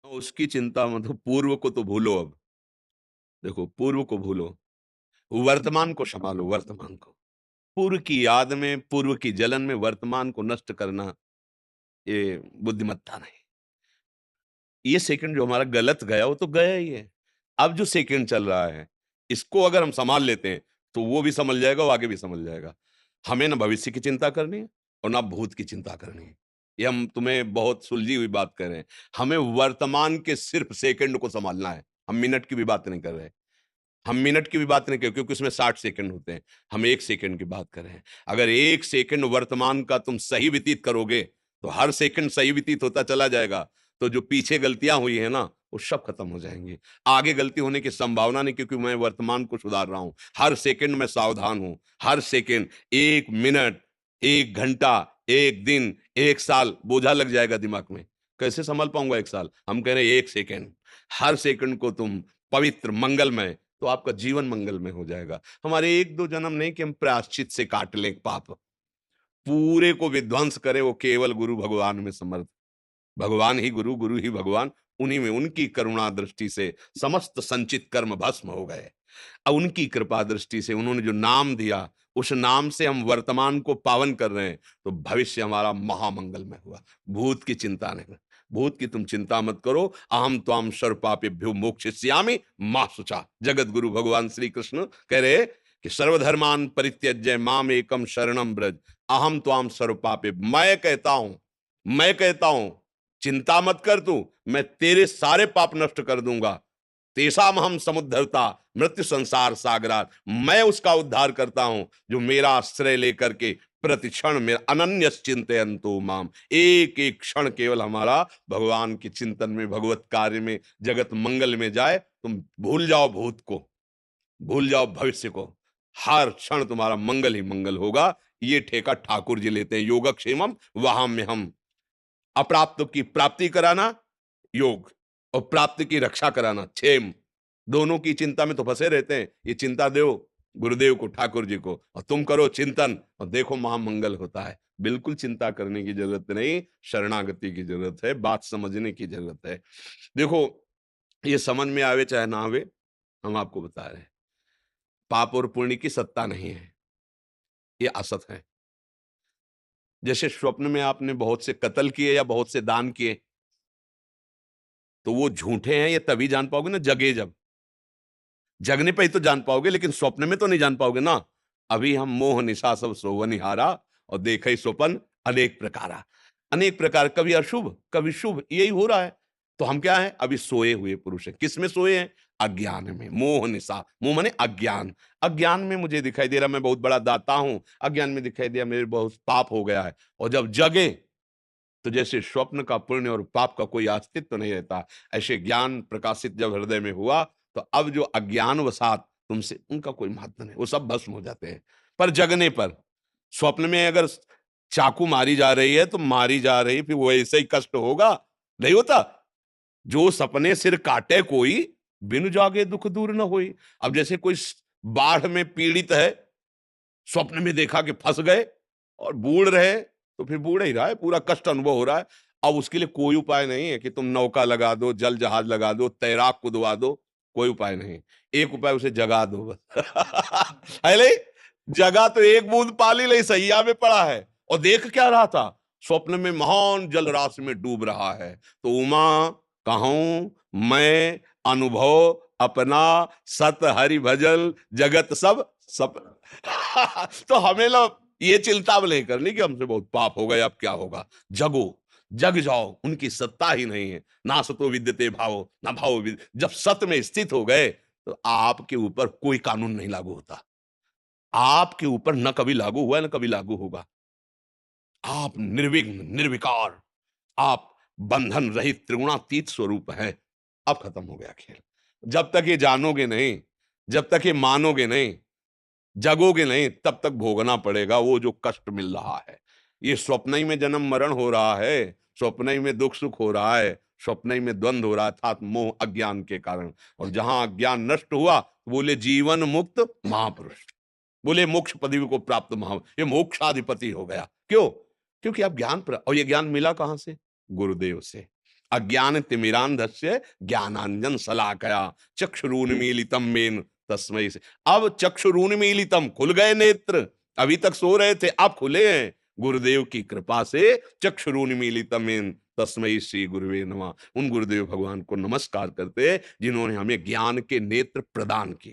उसकी चिंता मतलब पूर्व को तो भूलो अब। देखो, पूर्व को भूलो, वर्तमान को सँभालो, वर्तमान को। पूर्व की याद में, पूर्व की जलन में वर्तमान को नष्ट करना, ये बुद्धिमत्ता नहीं। ये सेकंड जो हमारा गलत गया, वो तो गया ही है। अब जो सेकंड चल रहा है, इसको अगर हम सँभाल लेते हैं, तो वो भी सँभल जाएगा, वो आगे भी सँभल जाएगा। हमें ना भविष्य की चिंता करनी है और ना भूत की चिंता करनी है। ये हम तुम्हें बहुत सुलझी हुई बात कर रहे हैं। हमें वर्तमान के सिर्फ़ सेकंड को सँभालना है। हम मिनट की भी बात नहीं कर रहे। हम मिनट की भी बात नहीं कर, क्योंकि उसमें 60 सेकंड होते हैं। हम 1 सेकंड की बात कर रहे हैं। अगर 1 सेकंड वर्तमान का तुम सही व्यतीत करोगे, तो हर सेकंड सही व्यतीत होता चला जाएगा। तो जो पीछे गलतियाँ हुई हैं ना, वो सब खत्म हो जाएँगी। आगे गलती होने की संभावना नहीं, क्योंकि मैं वर्तमान को सुधार रहा हूँ। हर सेकंड मैं सावधान हूँ। हर सेकंड, 1 मिनट, 1 घंटा, 1 दिन, 1 साल बोझा लग जाएगा दिमाग में। कैसे सँभाल पाऊँगा 1 साल? हम कह रहे हैं 1 सेकंड। हर सेकंड को तुम पवित्र, मंगलमय, तो आपका जीवन मंगलमय हो जाएगा। हमारे 1-2 जन्म नहीं कि हम प्रायश्चित से काट लें पाप। पूरे को विध्वंस करे वो केवल गुरु भगवान में समर्थ। भगवान ही गुरु, गुरु ही भगवान, उन्हीं में उनकी करुणा दृष्टि से समस्त संचित कर्म भस्म हो गए। अब उनकी कृपा दृष्टि से उन्होंने जो नाम दिया, उस नाम से हम वर्तमान को पावन कर रहे हैं, तो भविष्य हमारा महामंगलमय हुआ। भूत की चिंता नहीं। भूत की तुम चिंता मत करो। अहम त्वाम सर्वपापेभ्यो मोक्षयिष्यामि मा शुचा। जगत गुरु भगवान श्री कृष्ण कह रहे कि सर्वधर्मान परित्यज्य माम एकम शरणम ब्रज, अहम त्वाम सर्वपापे। मैं कहता हूं चिंता मत कर तू, मैं तेरे सारे पाप नष्ट कर दूंगा। तेषाम हम समुद्धरता मृत्यु संसार सागरात, मैं उसका उद्धार करता हूं जो मेरा आश्रय लेकर के प्रतिक्षण में अनन्य चिंतयन्तु माम। एक एक क्षण केवल हमारा भगवान के चिंतन में, भगवत कार्य में, जगत मंगल में जाए। तुम भूल जाओ भूत को, भूल जाओ भविष्य को। हर क्षण तुम्हारा मंगल ही मंगल होगा। ये ठेका ठाकुर जी लेते हैं। योगक्षेमम वहां में हम, अप्राप्त की प्राप्ति कराना योग, और प्राप्ति की रक्षा कराना क्षेम। दोनों की चिंता में तो फंसे रहते हैं। ये चिंता दो गुरुदेव को, ठाकुर जी को, और तुम करो चिंतन, और देखो महामंगल होता है। बिल्कुल चिंता करने की जरूरत नहीं, शरणागति की जरूरत है, बात समझने की जरूरत है। देखो, ये समझ में आवे चाहे ना आवे, हम आपको बता रहे हैं, पाप और पुण्य की सत्ता नहीं है, ये असत है। जैसे स्वप्न में आपने बहुत से कत्ल किए या बहुत से दान किए, तो वो झूठे हैं ये तभी जान पाओगे ना, जगे जब। जगने पे ही तो जान पाओगे, लेकिन स्वप्न में तो नहीं जान पाओगे ना। अभी हम मोह निशा सब सोवनिहारा, और देखे स्वपन अनेक प्रकारा। अनेक प्रकार, कभी अशुभ कभी शुभ, यही हो रहा है। तो हम क्या है, अभी सोए हुए पुरुष है। किस में सोए हैं? अज्ञान में। मोह निशा, मोह माने अज्ञान। अज्ञान में मुझे दिखाई दे रहा मैं बहुत बड़ा दाता हूं, अज्ञान में दिखाई दिया मेरे बहुत पाप हो गया है। और जब जगे, तो जैसे स्वप्न का पुण्य और पाप का कोई अस्तित्व नहीं रहता, ऐसे ज्ञान प्रकाशित जब हृदय में हुआ, तो अब जो अज्ञानवशात तुमसे, उनका कोई महत्व नहीं, वो सब भस्म हो जाते हैं। पर जगने पर, स्वप्न में अगर चाकू मारी जा रही है तो मारी जा रही, फिर वो ऐसे ही कष्ट होगा, नहीं होता। जो सपने सिर काटे कोई, बिनु जागे दुख दूर न होई। अब जैसे कोई बाढ़ में पीड़ित है, स्वप्न में देखा कि फंस गए और बूढ़ रहे, तो फिर बूढ़ ही रहा है, पूरा कष्ट अनुभव हो रहा है। अब उसके लिए कोई उपाय नहीं है कि तुम नौका लगा दो, जल जहाज लगा दो, तैराक कुदवा दो, कोई उपाय नहीं। एक उपाय, उसे जगा दो बस। अरे, जगा तो एक बूंद पानी नहीं, सैया में पड़ा है, और देख क्या रहा था? स्वप्न में महान जल राशि में डूब रहा है। तो उमा कहूं मैं अनुभव अपना, सत हरि भजल जगत सब सब। तो हमें ना ये चिंता नहीं करनी कि हमसे बहुत पाप हो गए, अब क्या होगा। जगो, जग जाओ, उनकी सत्ता ही नहीं है। ना सतो विद्यते भावो, ना भावो विद्य। जब सत्य में स्थित हो गए, तो आपके ऊपर कोई कानून नहीं लागू होता। आपके ऊपर न कभी लागू हुआ, न कभी लागू होगा। आप निर्विघ्न, निर्विकार, आप बंधन रहित त्रिगुणातीत स्वरूप हैं। अब खत्म हो गया खेल। जब तक ये जानोगे नहीं, जब तक ये मानोगे नहीं, जगोगे नहीं, तब तक भोगना पड़ेगा वो जो कष्ट मिल रहा है। ये स्वप्न ही में जन्म मरण हो रहा है, स्वप्न ही में दुख सुख हो रहा है, स्वप्न ही में द्वंद्व हो रहा है, अर्थात मोह अज्ञान के कारण। और जहां अज्ञान नष्ट हुआ, बोले जीवन मुक्त महापुरुष, बोले मोक्ष पदवी को प्राप्त महा, ये मोक्षाधिपति हो गया। क्यों? क्योंकि अब ज्ञान और ये ज्ञान मिला कहां से? गुरुदेव से। अज्ञान तिमिरांधस्य ज्ञानांजन शलाकया चक्षुरुन्मीलितम मेन तस्मै से। अब चक्षुरुन्मीलितम, खुल गए नेत्र, अभी तक सो रहे थे, अब खुले हैं गुरुदेव की कृपा से। चक्षुरुन्मीलितम मेन तस्मै श्री गुरुवे नमः। उन गुरुदेव भगवान को नमस्कार करते हैं जिन्होंने हमें ज्ञान के नेत्र प्रदान किए।